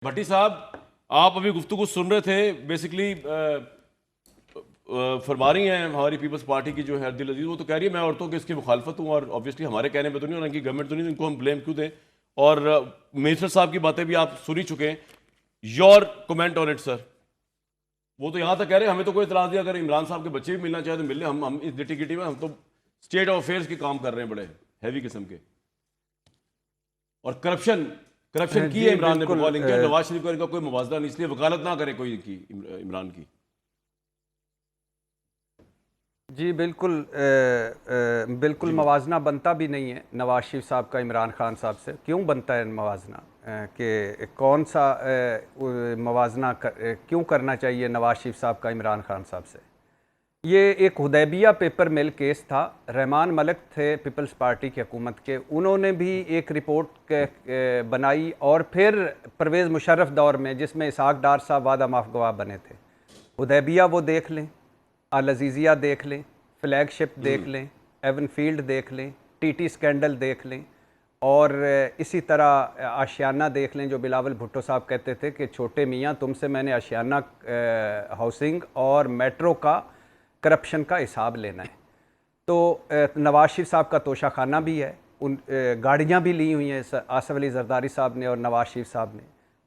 भट्टी साहब, आप अभी गुफ्तगू सुन रहे थे। बेसिकली फरमा रही हैं हमारी पीपल्स पार्टी की जो है दिल अजीज, वो तो कह रही है मैं औरतों की इसकी मुखालफत हूँ, और ऑब्वियसली हमारे कहने पे तो नहीं और उनकी गवर्नमेंट तो नहीं, इनको हम ब्लेम क्यों दें। और मिनिस्टर साहब की बातें भी आप सुन ही चुके हैं। Your comment on it sir. वो तो यहाँ तक कह रहे हैं हमें तो कोई इतराज नहीं, अगर इमरान साहब के बच्चे भी मिलना चाहे तो मिल लें, हम इस डिटिगिटी में हम तो स्टेट ऑफ अफेयर्स के काम कर रहे हैं, बड़े हैवी किस्म के। और करप्शन की है इमरान ने बकौल इनके, नवाज शरीफ का इनका कोई मुवाजना नहीं, इसलिए वकालत ना करे कोई की इमरान की। जी बिल्कुल बिल्कुल मवाजना बनता भी नहीं है नवाज शरीफ साहब का इमरान खान साहब से। क्यों बनता है मवाजना कि कौन सा मवाजना क्यों करना चाहिए नवाज शरीफ साहब का इमरान खान साहब से? ये एक हुदैबिया पेपर मिल केस था। रहमान मलिक थे पीपल्स पार्टी की हुकूमत के, उन्होंने भी एक रिपोर्ट बनाई, और फिर परवेज़ मुशर्रफ दौर में जिसमें इसहाक डार साहब वादा माफ गवाह बने थे। हुदैबिया वो देख लें, अल अज़ीज़िया देख लें, फ्लैगशिप देख लें, एवन फील्ड देख लें, टीटी स्कैंडल देख लें, और इसी तरह आशियाना देख लें जो बिलावल भुट्टो साहब कहते थे कि छोटे मियाँ तुमसे मैंने आशियाना हाउसिंग और मेट्रो का करप्शन का हिसाब लेना है। तो नवाज शरीफ साहब का तोशाखाना भी है, उन गाड़ियाँ भी ली हुई हैं आसफ अली जरदारी साहब ने और नवाज शरीफ साहब ने,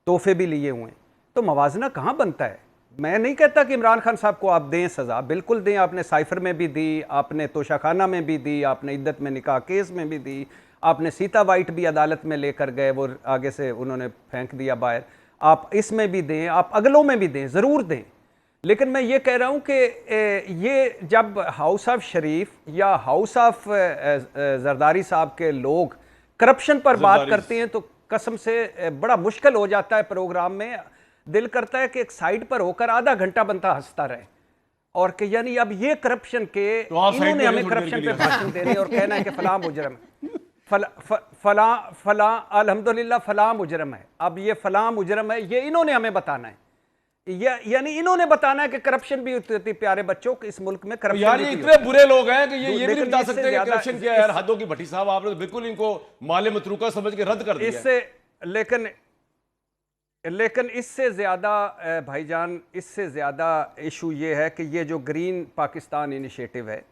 तोहफे भी लिए हुए हैं। तो मवाजना कहाँ बनता है? मैं नहीं कहता कि इमरान खान साहब को आप दें सज़ा, बिल्कुल दें। आपने साइफर में भी दी, आपने तोशाखाना में भी दी, आपने इद्दत में निकाह केस में भी दी, आपने सीता वाइट भी अदालत में लेकर गए, वो आगे से उन्होंने फेंक दिया बाहर। आप इसमें भी दें, आप अगलों में भी दें, ज़रूर दें। लेकिन मैं ये कह रहा हूँ कि ये जब हाउस ऑफ शरीफ या हाउस ऑफ जरदारी साहब के लोग करप्शन पर बात करते हैं तो कसम से बड़ा मुश्किल हो जाता है प्रोग्राम में। दिल करता है कि एक साइड पर होकर आधा घंटा बनता हंसता रहे, और कि यानी अब ये करप्शन के तो इन्होंने हमें करप्शन पे भाषण देने और कहना है कि फलां मुजरम फलां अल्हम्दुलिल्लाह फलां मुजरम है। अब ये फलां मुजरम है, ये इन्होंने हमें बताना है, यानी इन्होंने बताना है कि करप्शन भी होती। प्यारे बच्चों इस मुल्क में करप्शन यार ये इतने बुरे लोग हैं कि ये भी नहीं बता सकते कि करप्शन क्या है। यार हद होगी भट्टी साहब, आपने तो बिल्कुल इनको माले मतरूका समझ के रद्द कर दिया इससे। लेकिन इससे ज़्यादा भाईजान, इससे ज़्यादा इशू ये है कि ये जो ग्रीन पाकिस्तान इनिशिएटिव है,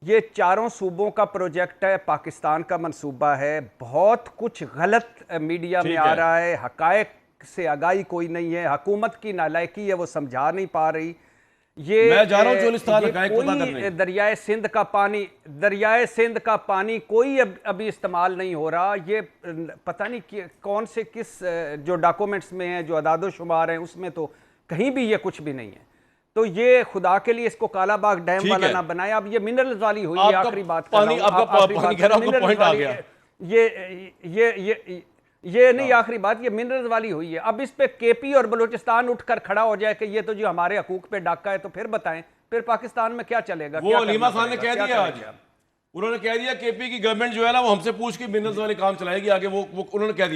ये चारों सूबों का प्रोजेक्ट है, पाकिस्तान का मंसूबा है। बहुत कुछ गलत मीडिया में आ रहा है, हकायक से आगाही कोई नहीं है, हुकूमत की नालायकी है, वो समझा नहीं पा रही। मैं जा रहा हूं कोई दरियाए सिंध का पानी कोई अभी इस्तेमाल नहीं हो रहा। ये पता नहीं कौन से किस जो डॉक्यूमेंट्स में है, जो अदादोशुमार हैं, उसमें तो कहीं भी ये कुछ भी नहीं है। तो ये खुदा के लिए इसको कालाबाग डैम वाला ना बनाए। अब ये मिनरल्स वाली हुई है, आखिरी बात ये नहीं, आखिरी बात ये मिनरल्स वाली हुई है। अब इस पे केपी और बलूचिस्तान उठकर खड़ा हो जाए कि ये तो जी हमारे हकूक पे डाका है, तो फिर बताएं फिर पाकिस्तान में क्या चलेगा? वो अलीमा खान ने कह दिया आज, उन्होंने कह दिया केपी की गवर्नमेंट जो है ना वो हमसे पूछ के मिनरल्स वाले काम चलाएगी आगे, वो उन्होंने कह दिया।